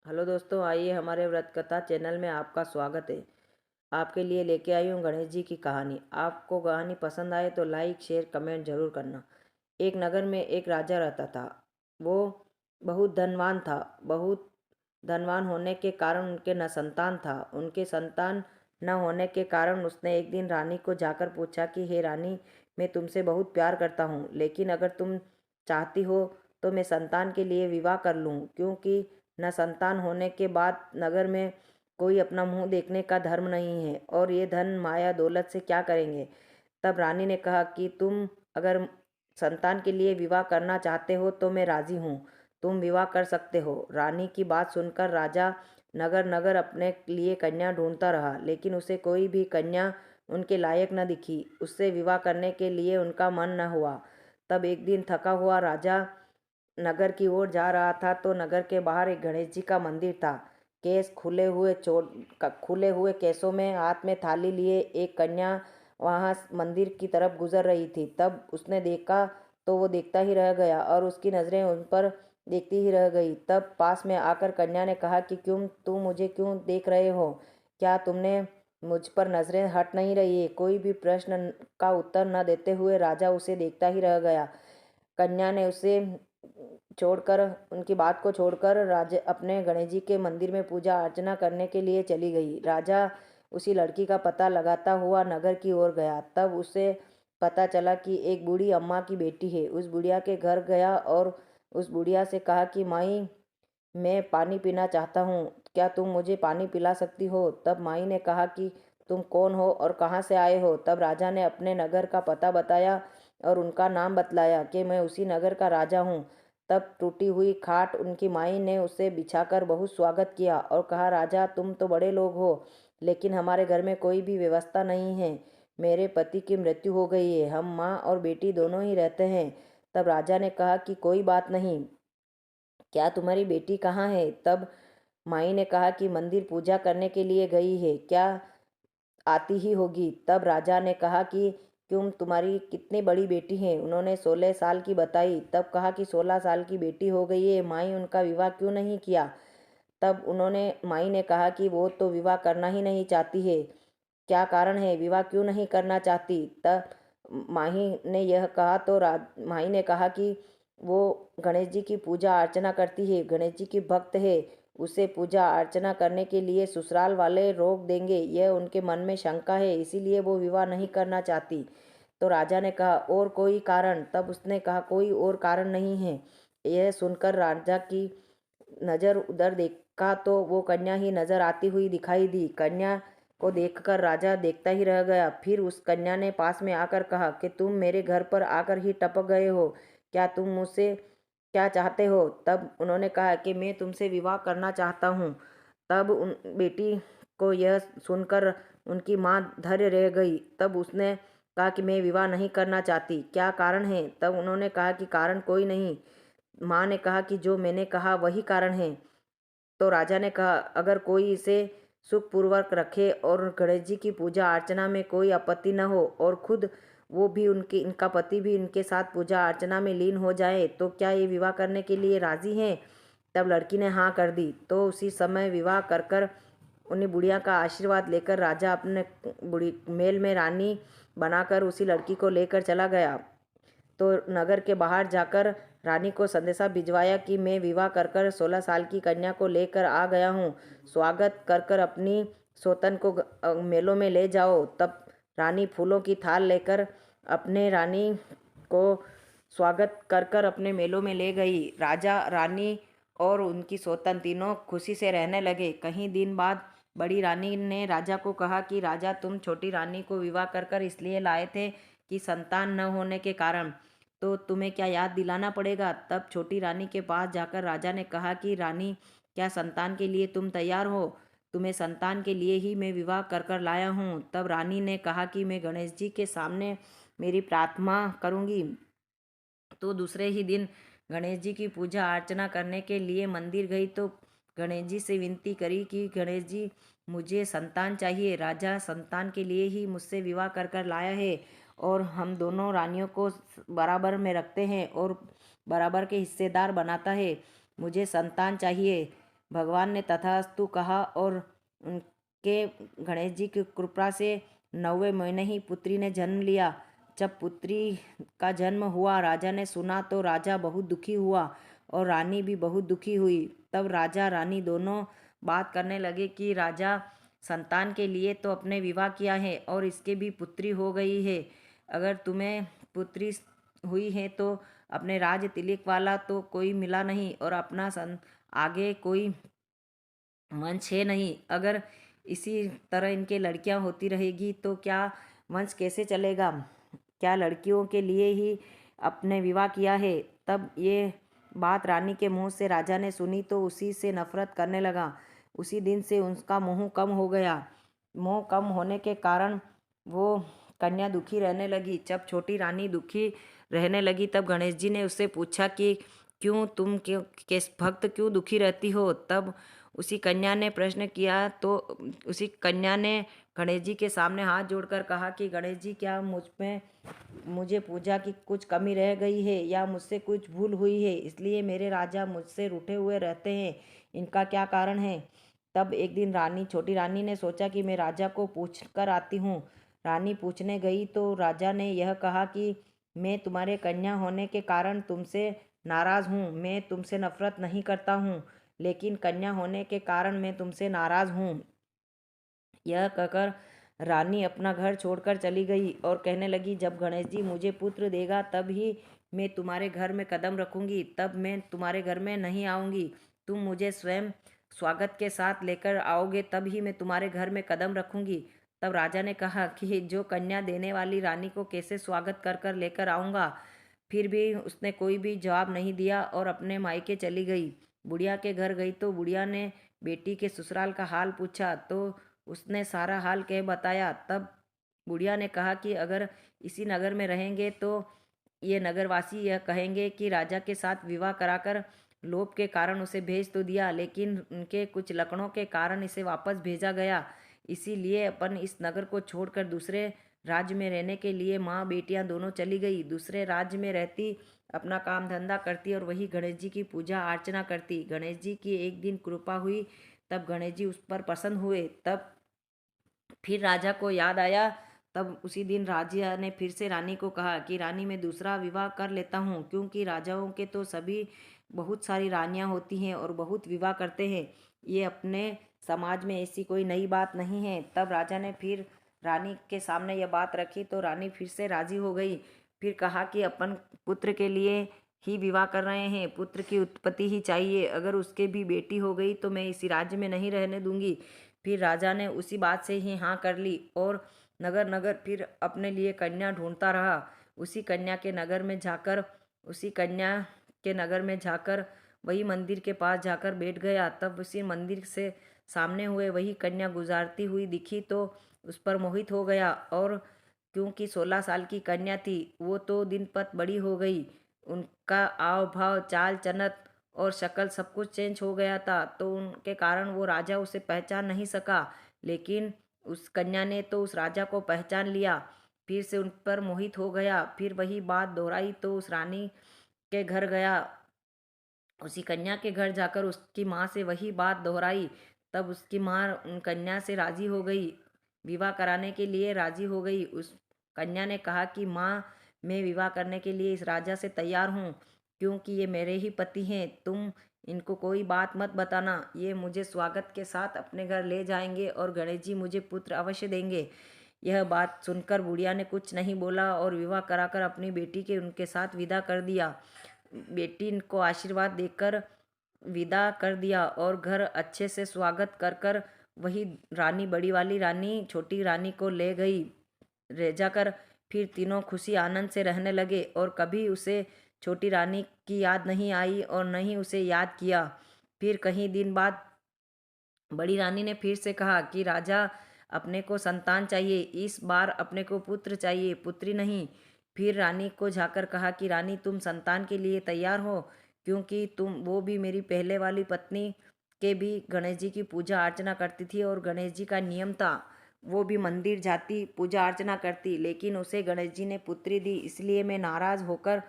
Hello दोस्तों, आइए हमारे व्रत कथा चैनल में आपका स्वागत है। आपके लिए लेके आई हूँ गणेश जी की कहानी। आपको कहानी पसंद आए तो लाइक शेयर कमेंट जरूर करना। एक नगर में एक राजा रहता था। वो बहुत धनवान था। बहुत धनवान होने के कारण उनके न संतान था। उनके संतान न होने के कारण उसने एक दिन रानी को जाकर पूछा कि हे रानी, मैं तुमसे बहुत प्यार करता हूँ, लेकिन अगर तुम चाहती हो तो मैं संतान के लिए विवाह कर लूँ, क्योंकि न संतान होने के बाद नगर में कोई अपना मुंह देखने का धर्म नहीं है, और ये धन माया दौलत से क्या करेंगे। तब रानी ने कहा कि तुम अगर संतान के लिए विवाह करना चाहते हो तो मैं राजी हूँ, तुम विवाह कर सकते हो। रानी की बात सुनकर राजा नगर नगर अपने लिए कन्या ढूंढता रहा, लेकिन उसे कोई भी कन्या उनके लायक न दिखी। उससे विवाह करने के लिए उनका मन न हुआ। तब एक दिन थका हुआ राजा नगर की ओर जा रहा था तो नगर के बाहर एक गणेश जी का मंदिर था। केस खुले हुए केसों में हाथ में थाली लिए एक कन्या वहां मंदिर की तरफ गुजर रही थी। तब उसने देखा तो वो देखता ही रह गया और उसकी नज़रें उन पर देखती ही रह गई। तब पास में आकर कन्या ने कहा कि क्यों तुम मुझे क्यों देख रहे हो? क्या तुमने मुझ पर नज़रें हट नहीं रही है? कोई भी प्रश्न का उत्तर न देते हुए राजा उसे देखता ही रह गया। कन्या ने उसे छोड़कर उनकी बात को छोड़कर राजा अपने गणेश जी के मंदिर में पूजा अर्चना करने के लिए चली गई। राजा उसी लड़की का पता लगाता हुआ नगर की ओर गया। तब उसे पता चला कि एक बूढ़ी अम्मा की बेटी है। उस बुढ़िया के घर गया और उस बुढ़िया से कहा कि माई, मैं पानी पीना चाहता हूँ, क्या तुम मुझे पानी पिला सकती हो? तब माई ने कहा कि तुम कौन हो और कहाँ से आए हो? तब राजा ने अपने नगर का पता बताया और उनका नाम बतलाया कि मैं उसी नगर का राजा हूँ। तब टूटी हुई खाट उनकी माई ने उसे बिछाकर बहुत स्वागत किया और कहा, राजा तुम तो बड़े लोग हो, लेकिन हमारे घर में कोई भी व्यवस्था नहीं है। मेरे पति की मृत्यु हो गई है, हम माँ और बेटी दोनों ही रहते हैं। तब राजा ने कहा कि कोई बात नहीं, क्या तुम्हारी बेटी कहाँ है? तब माई ने कहा कि मंदिर पूजा करने के लिए गई है, क्या आती ही होगी। तब राजा ने कहा कि क्यों, तुम्हारी कितनी बड़ी बेटी है? उन्होंने 16 साल की बताई। तब कहा कि 16 साल की बेटी हो गई है, माई उनका विवाह क्यों नहीं किया? तब उन्होंने माई ने कहा कि वो तो विवाह करना ही नहीं चाहती है। क्या कारण है, विवाह क्यों नहीं करना चाहती? तब माही ने यह कहा तो माही ने कहा कि वो गणेश जी की पूजा अर्चना करती है, गणेश जी की भक्त है, उसे पूजा अर्चना करने के लिए ससुराल वाले रोक देंगे, यह उनके मन में शंका है, इसीलिए वो विवाह नहीं करना चाहती। तो राजा ने कहा और कोई कारण? तब उसने कहा कोई और कारण नहीं है। यह सुनकर राजा की नज़र उधर देखा तो वो कन्या ही नजर आती हुई दिखाई दी। कन्या को देखकर राजा देखता ही रह गया। फिर उस कन्या ने पास में आकर कहा कि तुम मेरे घर पर आकर ही टपक गए हो, क्या तुम मुझसे क्या चाहते हो? तब उन्होंने कहा कि मैं तुमसे विवाह करना चाहता हूँ। तब उन बेटी को यह सुनकर उनकी माँ धैर्य रह गई। तब उसने कहा कि मैं विवाह नहीं करना चाहती, क्या कारण है? तब उन्होंने कहा कि कारण कोई नहीं। माँ ने कहा कि जो मैंने कहा वही कारण है। तो राजा ने कहा अगर कोई इसे सुखपूर्वक रखे और गणेश जी की पूजा अर्चना में कोई आपत्ति न हो और खुद वो भी उनके इनका पति भी इनके साथ पूजा अर्चना में लीन हो जाए तो क्या ये विवाह करने के लिए राजी हैं? तब लड़की ने हाँ कर दी। तो उसी समय विवाह कर कर उन्हें बुढ़िया का आशीर्वाद लेकर राजा अपने बुढ़ी मेल में रानी बनाकर उसी लड़की को लेकर चला गया। तो नगर के बाहर जाकर रानी को संदेशा भिजवाया कि मैं विवाह कर कर 16 साल की कन्या को लेकर आ गया हूँ, स्वागत कर कर अपनी सौतन को मेलों में ले जाओ। तब रानी फूलों की थाल लेकर अपने रानी को स्वागत कर कर अपने मेलों में ले गई। राजा रानी और उनकी सौतन तीनों खुशी से रहने लगे। कहीं दिन बाद बड़ी रानी ने राजा को कहा कि राजा, तुम छोटी रानी को विवाह कर कर इसलिए लाए थे कि संतान न होने के कारण, तो तुम्हें क्या याद दिलाना पड़ेगा? तब छोटी रानी के पास जाकर राजा ने कहा कि रानी, क्या संतान के लिए तुम तैयार हो? तुम्हें संतान के लिए ही मैं विवाह कर कर लाया हूँ। तब रानी ने कहा कि मैं गणेश जी के सामने मेरी प्रार्थना करूँगी। तो दूसरे ही दिन गणेश जी की पूजा अर्चना करने के लिए मंदिर गई तो गणेश जी से विनती करी कि गणेश जी, मुझे संतान चाहिए। राजा संतान के लिए ही मुझसे विवाह कर कर लाया है और हम दोनों रानियों को बराबर में रखते हैं और बराबर के हिस्सेदार बनाता है। मुझे संतान चाहिए। भगवान ने तथास्तु कहा और उनके गणेश जी की कृपा से 9वें महीने ही पुत्री ने जन्म लिया। जब पुत्री का जन्म हुआ राजा ने सुना तो राजा बहुत दुखी हुआ और रानी भी बहुत दुखी हुई। तब राजा रानी दोनों बात करने लगे कि राजा संतान के लिए तो अपने विवाह किया है और इसके भी पुत्री हो गई है। अगर तुम्हें पुत्री हुई है तो अपने राज तिलक वाला तो कोई मिला नहीं और अपना आगे कोई वंश है नहीं। अगर इसी तरह इनके लड़कियां होती रहेगी तो क्या वंश कैसे चलेगा? क्या लड़कियों के लिए ही अपने विवाह किया है? तब ये बात रानी के मुंह से राजा ने सुनी तो उसी से नफरत करने लगा। उसी दिन से उसका मोह कम हो गया। मोह कम होने के कारण वो कन्या दुखी रहने लगी। जब छोटी रानी दुखी रहने लगी तब गणेश जी ने उससे पूछा कि क्यों किस भक्त क्यों दुखी रहती हो? तब उसी कन्या ने प्रश्न किया तो उसी कन्या ने गणेश जी के सामने हाथ जोड़कर कहा कि गणेश जी, क्या मुझे पूजा की कुछ कमी रह गई है या मुझसे कुछ भूल हुई है, इसलिए मेरे राजा मुझसे रूठे हुए रहते हैं? इनका क्या कारण है? तब एक दिन छोटी रानी ने सोचा कि मैं राजा को पूछ कर आती हूँ। रानी पूछने गई तो राजा ने यह कहा कि मैं तुम्हारे कन्या होने के कारण तुमसे नाराज़ हूँ। मैं तुमसे नफरत नहीं करता हूँ, लेकिन कन्या होने के कारण मैं तुमसे नाराज़ हूँ। यह कहकर रानी अपना घर छोड़कर चली गई और कहने लगी, जब गणेश जी मुझे पुत्र देगा तब ही मैं तुम्हारे घर में कदम रखूंगी, तब मैं तुम्हारे घर में नहीं आऊंगी। तुम मुझे स्वयं स्वागत के साथ लेकर आओगे तब ही मैं तुम्हारे घर में कदम रखूंगी। तब राजा ने कहा कि जो कन्या देने वाली रानी को कैसे स्वागत कर कर लेकर आऊँगा। फिर भी उसने कोई भी जवाब नहीं दिया और अपने मायके चली गई। बुढ़िया के घर गई तो बुढ़िया ने बेटी के ससुराल का हाल पूछा तो उसने सारा हाल कह बताया। तब बुढ़िया ने कहा कि अगर इसी नगर में रहेंगे तो ये नगरवासी यह कहेंगे कि राजा के साथ विवाह कराकर लोभ के कारण उसे भेज तो दिया, लेकिन उनके कुछ लक्षणों के कारण इसे वापस भेजा गया। इसीलिए अपन इस नगर को छोड़कर दूसरे राज्य में रहने के लिए माँ बेटियां दोनों चली गई। दूसरे राज्य में रहती अपना काम धंधा करती और वही गणेश जी की पूजा अर्चना करती। गणेश जी की एक दिन कृपा हुई, तब गणेश जी उस पर प्रसन्न हुए। तब फिर राजा को याद आया। तब उसी दिन राजा ने फिर से रानी को कहा कि रानी, मैं दूसरा विवाह कर लेता हूँ, क्योंकि राजाओं के तो सभी बहुत सारी रानियाँ होती हैं और बहुत विवाह करते हैं। ये अपने समाज में ऐसी कोई नई बात नहीं है। तब राजा ने फिर रानी के सामने यह बात रखी तो रानी फिर से राजी हो गई। फिर कहा कि अपन पुत्र के लिए ही विवाह कर रहे हैं, पुत्र की उत्पत्ति ही चाहिए। अगर उसके भी बेटी हो गई तो मैं इसी राज्य में नहीं रहने दूंगी। फिर राजा ने उसी बात से ही हाँ कर ली और नगर नगर फिर अपने लिए कन्या ढूंढता रहा। उसी कन्या के नगर में जाकर वही मंदिर के पास जाकर बैठ गया। तब उसी मंदिर से सामने हुए वही कन्या गुजारती हुई दिखी तो उस पर मोहित हो गया। और क्योंकि 16 साल की कन्या थी, वो तो दिन पत बड़ी हो गई। उनका आव भाव, चाल चलत और शक्ल सब कुछ चेंज हो गया था, तो उनके कारण वो राजा उसे पहचान नहीं सका। लेकिन उस कन्या ने तो उस राजा को पहचान लिया, फिर से उन पर मोहित हो गया। फिर वही बात दोहराई तो उस रानी के घर गया। उसी कन्या के घर जाकर उसकी माँ से वही बात दोहराई। तब उसकी माँ उन कन्या से राजी हो गई, विवाह कराने के लिए राजी हो गई। उस कन्या ने कहा कि माँ, मैं विवाह करने के लिए इस राजा से तैयार हूँ, क्योंकि ये मेरे ही पति हैं। तुम इनको कोई बात मत बताना, ये मुझे स्वागत के साथ अपने घर ले जाएंगे और गणेश जी मुझे पुत्र अवश्य देंगे। यह बात सुनकर बुढ़िया ने कुछ नहीं बोला और विवाह कराकर अपनी बेटी के उनके साथ विदा कर दिया। बेटी को आशीर्वाद देकर विदा कर दिया और घर अच्छे से स्वागत कर कर वही रानी, बड़ी वाली रानी छोटी रानी को ले गई। ले जाकर फिर तीनों खुशी आनंद से रहने लगे और कभी उसे छोटी रानी की याद नहीं आई और न ही उसे याद किया। फिर कहीं दिन बाद बड़ी रानी ने फिर से कहा कि राजा, अपने को संतान चाहिए, इस बार अपने को पुत्र चाहिए, पुत्री नहीं। फिर रानी को जाकर कहा कि रानी, तुम संतान के लिए तैयार हो, क्योंकि वो भी मेरी पहले वाली पत्नी के भी गणेश जी की पूजा अर्चना करती थी और गणेश जी का नियम था, वो भी मंदिर जाती, पूजा अर्चना करती, लेकिन उसे गणेश जी ने पुत्री दी, इसलिए मैं नाराज होकर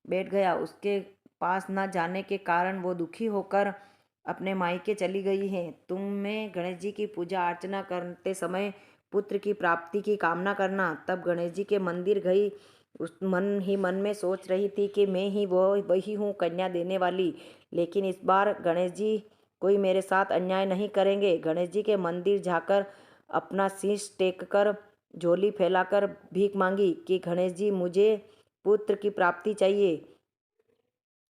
बैठ गया। उसके पास न जाने के कारण वो दुखी होकर अपने मायके चली गई हैं। तुम्हें गणेश जी की पूजा अर्चना करते समय पुत्र की प्राप्ति की कामना करना। तब गणेश जी के मंदिर गई, उस मन ही मन में सोच रही थी कि मैं ही वो वही हूँ कन्या देने वाली। लेकिन इस बार गणेश जी कोई मेरे साथ अन्याय नहीं करेंगे। गणेश जी के मंदिर जाकर अपना शीश टेक कर झोली फैलाकर भीख मांगी कि गणेश जी मुझे पुत्र की प्राप्ति चाहिए,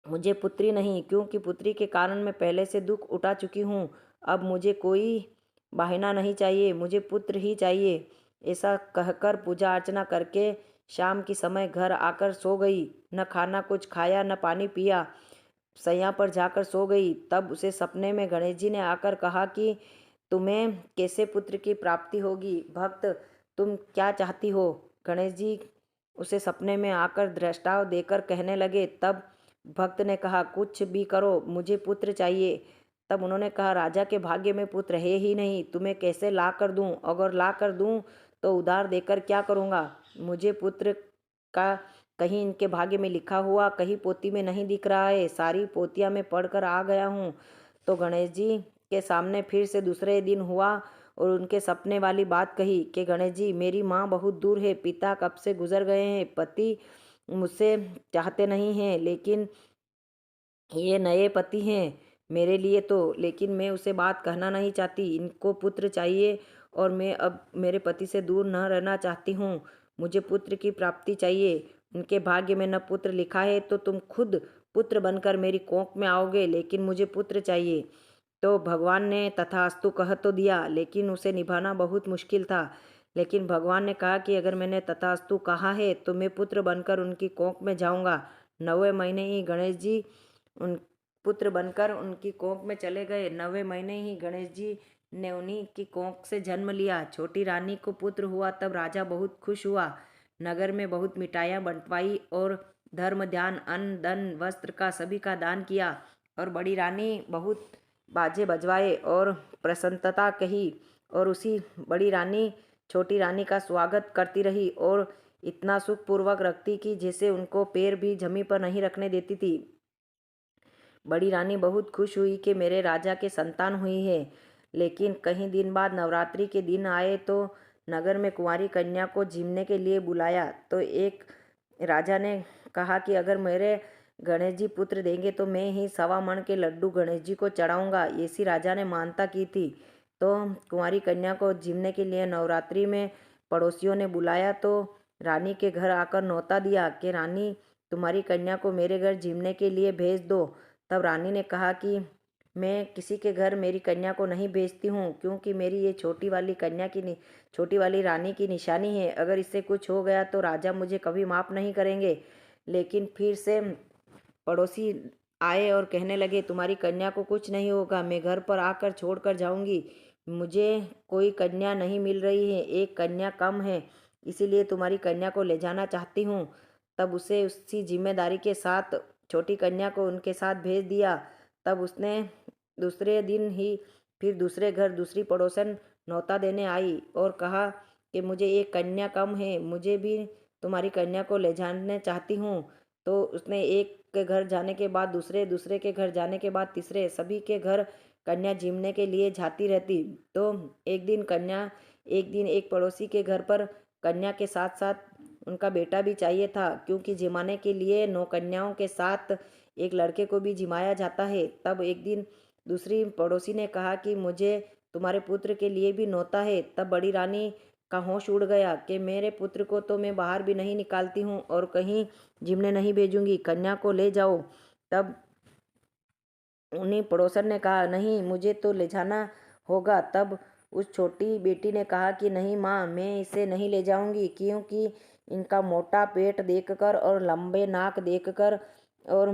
मुझे पुत्री नहीं, क्योंकि पुत्री के कारण मैं पहले से दुख उठा चुकी हूँ। अब मुझे कोई बहाना नहीं चाहिए, मुझे पुत्र ही चाहिए। ऐसा कहकर पूजा अर्चना करके शाम की समय घर आकर सो गई। न खाना कुछ खाया न पानी पिया, सैया पर जाकर सो गई। तब उसे सपने में गणेश जी ने आकर कहा कि तुम्हें कैसे पुत्र की प्राप्ति होगी, भक्त तुम क्या चाहती हो। गणेश जी उसे सपने में आकर दृष्टाव देकर कहने लगे। तब भक्त ने कहा कुछ भी करो, मुझे पुत्र चाहिए। तब उन्होंने कहा राजा के भाग्य में पुत्र है ही नहीं, तुम्हें कैसे ला कर दूं, अगर ला कर दूं तो उधार देकर क्या करूंगा। मुझे पुत्र का कहीं इनके भाग्य में लिखा हुआ कहीं पोती में नहीं दिख रहा है, सारी पोतियां मैं पढ़कर आ गया हूँ। तो गणेश जी के सामने फिर से दूसरे दिन हुआ और उनके सपने वाली बात कही कि गणेश जी मेरी माँ बहुत दूर है, पिता कब से गुजर गए हैं, पति मुझसे चाहते नहीं हैं, लेकिन ये नए पति हैं मेरे लिए तो, लेकिन मैं उसे बात कहना नहीं चाहती। इनको पुत्र चाहिए और मैं अब मेरे पति से दूर न रहना चाहती हूँ। मुझे पुत्र की प्राप्ति चाहिए। उनके भाग्य में न पुत्र लिखा है तो तुम खुद पुत्र बनकर मेरी कोख में आओगे, लेकिन मुझे पुत्र चाहिए। तो भगवान ने तथास्तु कह तो दिया, लेकिन उसे निभाना बहुत मुश्किल था। लेकिन भगवान ने कहा कि अगर मैंने तथास्तु कहा है तो मैं पुत्र बनकर उनकी कोख में जाऊंगा। 9वें महीने ही गणेश जी उन पुत्र बनकर उनकी कोख में चले गए। 9वें महीने ही गणेश जी ने उन्हीं की कोख से जन्म लिया। छोटी रानी को पुत्र हुआ तब राजा बहुत खुश हुआ। नगर में बहुत मिठाइयाँ बंटवाई और धर्म ध्यान अन्न धन वस्त्र का सभी का दान किया। और बड़ी रानी बहुत बाजे बजवाए और प्रसन्नता कही, और उसी बड़ी रानी छोटी रानी का स्वागत करती रही और इतना सुखपूर्वक रखती कि जैसे उनको पैर भी जमी पर नहीं रखने देती थी। बड़ी रानी बहुत खुश हुई कि मेरे राजा के संतान हुई है। लेकिन कहीं दिन बाद नवरात्रि के दिन आए तो नगर में कुंवारी कन्या को जीमने के लिए बुलाया। तो एक राजा ने कहा कि अगर मेरे गणेश जी पुत्र देंगे तो मैं ही 1.25 मन के लड्डू गणेश जी को चढ़ाऊंगा। ऐसी राजा ने मानता की थी। तो कुंवारी कन्या को जीमने के लिए नवरात्रि में पड़ोसियों ने बुलाया तो रानी के घर आकर न्योता दिया कि रानी तुम्हारी कन्या को मेरे घर जीमने के लिए भेज दो। तब रानी ने कहा कि मैं किसी के घर मेरी कन्या को नहीं भेजती हूँ, क्योंकि मेरी ये छोटी वाली रानी की निशानी है। अगर इससे कुछ हो गया तो राजा मुझे कभी माफ़ नहीं करेंगे। लेकिन फिर से पड़ोसी आए और कहने लगे तुम्हारी कन्या को कुछ नहीं होगा, मैं घर पर आकर छोड़ कर जाऊंगी। मुझे कोई कन्या नहीं मिल रही है, एक कन्या कम है, इसीलिए तुम्हारी कन्या को ले जाना चाहती हूँ। तब उसे उसी जिम्मेदारी के साथ छोटी कन्या को उनके साथ भेज दिया। तब उसने दूसरे दिन ही फिर दूसरे घर दूसरी पड़ोसन न्योता देने आई और कहा कि मुझे एक कन्या कम है, मुझे भी तुम्हारी कन्या को ले जाना चाहती हूँ। तो उसने एक के घर जाने के बाद दूसरे, दूसरे के घर जाने के बाद तीसरे, सभी के घर कन्या जीमने के लिए जाती रहती। तो एक दिन एक पड़ोसी के घर पर कन्या के साथ साथ उनका बेटा भी चाहिए था, क्योंकि जिमाने के लिए 9 कन्याओं के साथ एक लड़के को भी जिमाया जाता है। तब एक दिन दूसरी पड़ोसी ने कहा कि मुझे तुम्हारे पुत्र के लिए भी न्योता है। तब बड़ी रानी का होश उड़ गया कि मेरे पुत्र को तो मैं बाहर भी नहीं निकालती हूँ और कहीं जिमने नहीं भेजूंगी, कन्या को ले जाओ। तब उन्हीं पड़ोसन ने कहा नहीं, मुझे तो ले जाना होगा। तब उस छोटी बेटी ने कहा कि नहीं माँ, मैं इसे नहीं ले जाऊंगी, क्योंकि इनका मोटा पेट देखकर और लंबे नाक देखकर और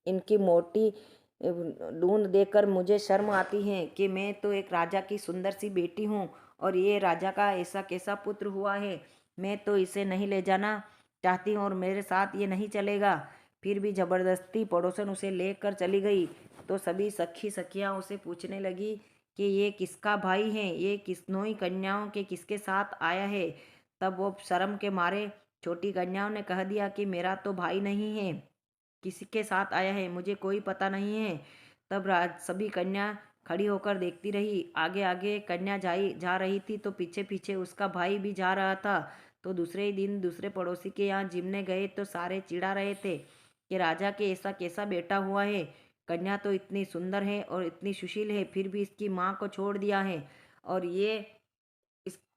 इनकी मोटी दूंद देखकर मुझे शर्म आती है कि मैं तो एक राजा की सुंदर सी बेटी हूँ और ये राजा का ऐसा कैसा पुत्र हुआ है। मैं तो इसे नहीं ले जाना चाहती हूँ और मेरे साथ ये नहीं चलेगा। फिर भी जबरदस्ती पड़ोसन उसे लेकर चली गई। तो सभी सखियां उसे पूछने लगी कि ये किसका भाई है, ये किसनोई कन्याओं के किसके साथ आया है। तब वो शर्म के मारे छोटी कन्याओं ने कह दिया कि मेरा तो भाई नहीं है, किसी के साथ आया है, मुझे कोई पता नहीं है। तब सभी कन्या खड़ी होकर देखती रही। आगे आगे कन्या जा रही थी तो पीछे पीछे उसका भाई भी जा रहा था। तो दूसरे ही दिन दूसरे पड़ोसी के यहाँ जिमने गए तो सारे चिढ़ा रहे थे कि राजा के ऐसा कैसा बेटा हुआ है। कन्या तो इतनी सुंदर है और इतनी सुशील है, फिर भी इसकी माँ को छोड़ दिया है और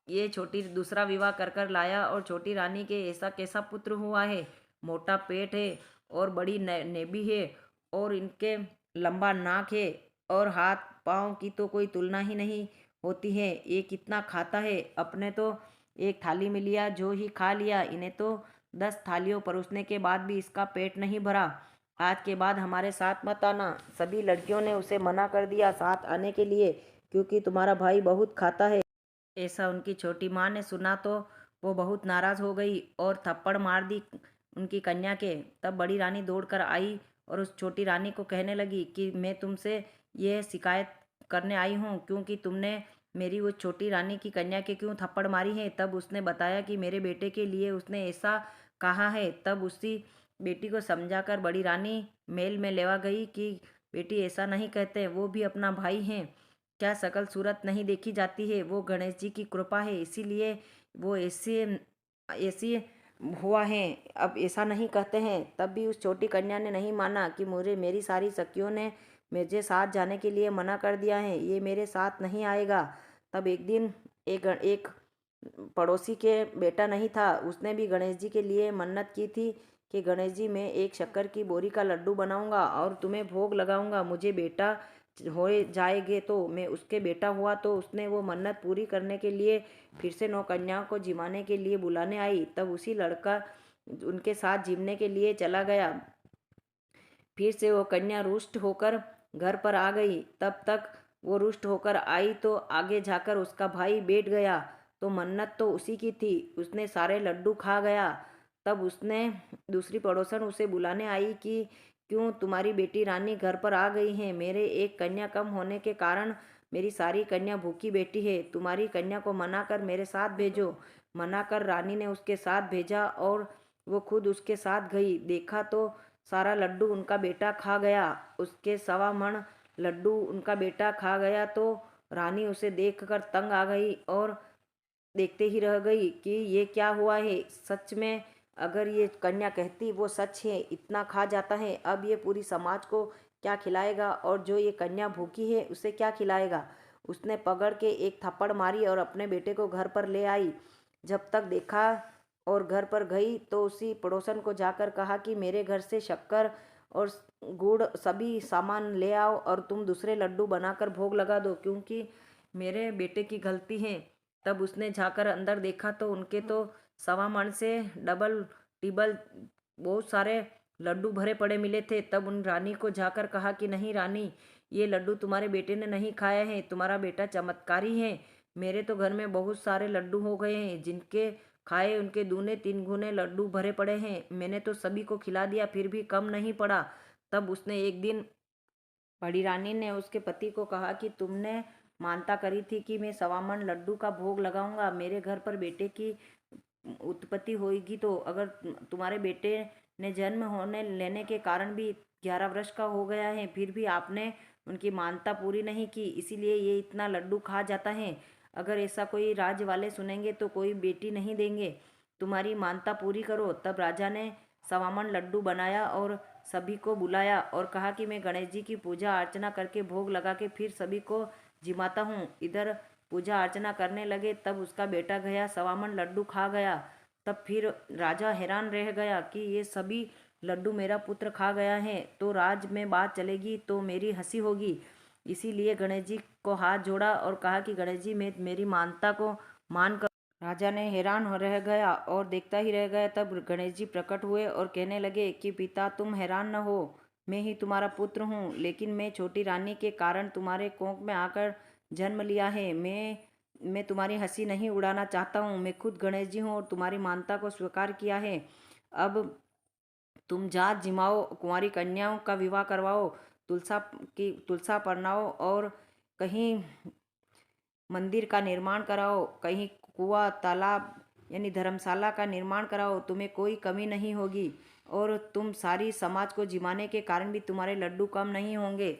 ये छोटी दूसरा विवाह कर कर लाया और छोटी रानी के ऐसा कैसा पुत्र हुआ है। मोटा पेट है और बड़ी नेबी है और इनके लंबा नाक है और हाथ पाँव की तो कोई तुलना ही नहीं होती है। ये कितना खाता है, अपने तो एक थाली में लिया जो ही खा लिया, इन्हें तो 10 थालियों परोसने के बाद भी इसका पेट नहीं भरा। आज के बाद हमारे साथ मत आना। सभी लड़कियों ने उसे मना कर दिया साथ आने के लिए, क्योंकि तुम्हारा भाई बहुत खाता है। ऐसा उनकी छोटी माँ ने सुना तो वो बहुत नाराज़ हो गई और थप्पड़ मार दी उनकी कन्या के। तब बड़ी रानी दौड़कर आई और उस छोटी रानी को कहने लगी कि मैं तुमसे ये शिकायत करने आई हूँ, क्योंकि तुमने मेरी वो छोटी रानी की कन्या के क्यों थप्पड़ मारी है। तब उसने बताया कि मेरे बेटे के लिए उसने ऐसा कहा है। तब उसी बेटी को समझाकर बड़ी रानी महल में लेवा गई कि बेटी ऐसा नहीं कहते, वो भी अपना भाई हैं। क्या शकल सूरत नहीं देखी जाती है, वो गणेश जी की कृपा है, इसीलिए वो ऐसे ऐसी हुआ है। अब ऐसा नहीं कहते हैं। तब भी उस छोटी कन्या ने नहीं माना कि मुझे मेरी सारी सखियों ने मुझे साथ जाने के लिए मना कर दिया है, ये मेरे साथ नहीं आएगा। तब एक दिन एक पड़ोसी के बेटा नहीं था, उसने भी गणेश जी के लिए मन्नत की थी कि गणेश जी मैं एक शक्कर की बोरी का लड्डू बनाऊंगा और तुम्हें भोग लगाऊंगा, मुझे बेटा हो जाएंगे तो मैं उसके बेटा हुआ। तो उसने वो मन्नत पूरी करने के लिए फिर से 9 कन्याओं को जिमाने के लिए बुलाने आई। तब उसी लड़का उनके साथ जिमने के लिए चला गया। फिर से वो कन्या रुष्ट होकर घर पर आ गई। तब तक वो रुष्ट होकर आई तो आगे जाकर उसका भाई बैठ गया, तो मन्नत तो उसी की थी, उसने सारे लड्डू खा गया। तब उसने दूसरी पड़ोसन उसे बुलाने आई कि क्यों तुम्हारी बेटी रानी घर पर आ गई है, मेरे एक कन्या कम होने के कारण मेरी सारी कन्या भूखी बैठी है, तुम्हारी कन्या को मना कर मेरे साथ भेजो। मना कर रानी ने उसके साथ भेजा और वो खुद उसके साथ गई। देखा तो सारा लड्डू उनका बेटा खा गया। उसके 1.25 मन लड्डू उनका बेटा खा गया तो रानी उसे देखकर तंग आ गई और देखते ही रह गई कि ये क्या हुआ है। सच में अगर ये कन्या कहती वो सच है, इतना खा जाता है, अब ये पूरी समाज को क्या खिलाएगा और जो ये कन्या भूखी है उसे क्या खिलाएगा। उसने पकड़ के एक थप्पड़ मारी और अपने बेटे को घर पर ले आई। जब तक देखा और घर पर गई तो उसी पड़ोसन को जाकर कहा कि मेरे घर से शक्कर और गुड़ सभी सामान ले आओ और तुम दूसरे लड्डू बनाकर भोग लगा दो, क्योंकि मेरे बेटे की गलती है। तब उसने जाकर अंदर देखा तो उनके तो 1.25 मन से डबल टिबल बहुत सारे लड्डू भरे पड़े मिले थे। तब उन रानी को जाकर कहा कि नहीं रानी, ये लड्डू तुम्हारे बेटे ने नहीं खाया है, तुम्हारा बेटा चमत्कारी है। मेरे तो घर में बहुत सारे लड्डू हो गए हैं, जिनके खाए उनके दूने 3 गुने लड्डू भरे पड़े हैं, मैंने तो सभी को खिला दिया फिर भी कम नहीं पड़ा। तब उसने एक दिन बड़ी रानी ने उसके पति को कहा कि तुमने मानता करी थी कि मैं 1.25 मन लड्डू का भोग लगाऊंगा, मेरे घर पर बेटे की उत्पत्ति होगी। तो अगर तुम्हारे बेटे ने जन्म होने लेने के कारण भी 11 वर्ष का हो गया है, फिर भी आपने उनकी मानता पूरी नहीं की, इसीलिए ये इतना लड्डू खा जाता है। अगर ऐसा कोई राज्य वाले सुनेंगे तो कोई बेटी नहीं देंगे, तुम्हारी मानता पूरी करो। तब राजा ने 1.25 मन लड्डू बनाया और सभी को बुलाया और कहा कि मैं गणेश जी की पूजा अर्चना करके भोग लगा के फिर सभी को जिमाता हूँ। इधर पूजा अर्चना करने लगे, तब उसका बेटा गया 1.25 मन लड्डू खा गया। तब फिर राजा हैरान रह गया कि ये सभी लड्डू मेरा पुत्र खा गया है, तो राज में बात चलेगी तो मेरी हंसी होगी। इसीलिए गणेश जी को हाथ जोड़ा और कहा कि गणेश जी मैं मेरी मानता को मान कर। राजा ने हैरान हो रह गया और देखता ही रह गया। तब गणेश जी प्रकट हुए और कहने लगे कि पिता तुम हैरान न हो, मैं ही तुम्हारा पुत्र हूँ, लेकिन मैं छोटी रानी के कारण तुम्हारे कोख में आकर जन्म लिया है। मैं तुम्हारी हंसी नहीं उड़ाना चाहता हूँ, मैं खुद गणेश जी हूँ और तुम्हारी मानता को स्वीकार किया है। अब तुम जात जिमाओ, कुंवारी कन्याओं का विवाह करवाओ, तुलसा परनाओ और कहीं मंदिर का निर्माण कराओ, कहीं कुआं तालाब यानी धर्मशाला का निर्माण कराओ, तुम्हें कोई कमी नहीं होगी और तुम सारी समाज को जिमाने के कारण भी तुम्हारे लड्डू कम नहीं होंगे।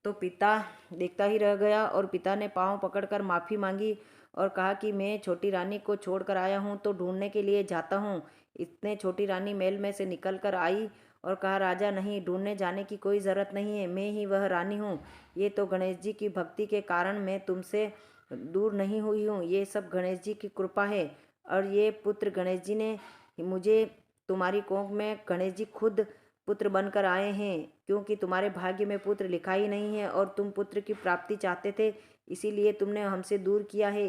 तो पिता देखता ही रह गया और पिता ने पाँव पकड़कर माफ़ी मांगी और कहा कि मैं छोटी रानी को छोड़कर आया हूँ तो ढूंढने के लिए जाता हूँ। इतने छोटी रानी महल में से निकल कर आई और कहा, राजा नहीं, ढूंढने जाने की कोई ज़रूरत नहीं है, मैं ही वह रानी हूँ। ये तो गणेश जी की भक्ति के कारण मैं तुमसे दूर नहीं हुई हूँ, ये सब गणेश जी की कृपा है। और ये पुत्र गणेश जी ने मुझे तुम्हारी कोख में गणेश जी खुद पुत्र बनकर आए हैं, क्योंकि तुम्हारे भाग्य में पुत्र लिखा ही नहीं है और तुम पुत्र की प्राप्ति चाहते थे, इसीलिए तुमने हमसे दूर किया है।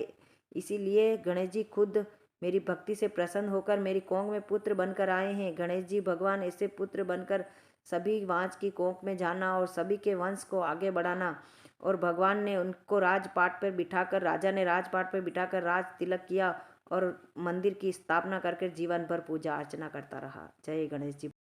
इसीलिए गणेश जी खुद मेरी भक्ति से प्रसन्न होकर मेरी कोख में पुत्र बनकर आए हैं। गणेश जी भगवान ऐसे पुत्र बनकर सभी वांस की कोख में जाना और सभी के वंश को आगे बढ़ाना। और भगवान ने उनको राजपाट पर बिठाकर, राजा ने राजपाट पर बिठाकर राज तिलक किया और मंदिर की स्थापना करके जीवन भर पूजा अर्चना करता रहा। जय गणेश जी।